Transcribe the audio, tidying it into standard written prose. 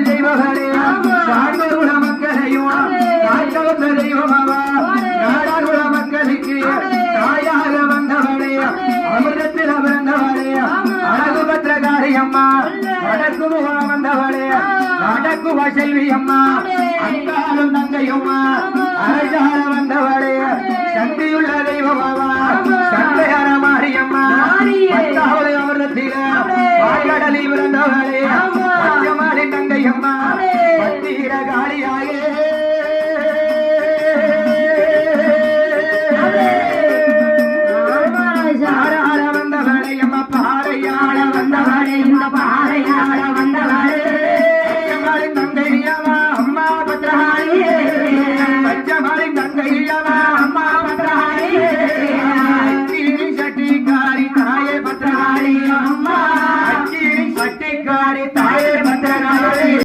தெய்வங்களே சான்றோருல மக்களையும் காக்க வந்த தெய்வமாவா நாடாருல மக்களுக்கு தாயாக வந்தவளே அமிர்தத்தில் பிறந்தவளே அழகு பத்திரகாரி அம்மா வடக்கு முகம் வந்தவளே வடக்கு செல்வி அம்மா அங்காலும் தங்கையம்மா அரைசார வந்தவளே சக்தியுள்ள தெய்வமாவா சந்தையார மாரியம்மா பத்தாவது அமிர்தத்தில் வாய்கடலில் பிறந்தவளே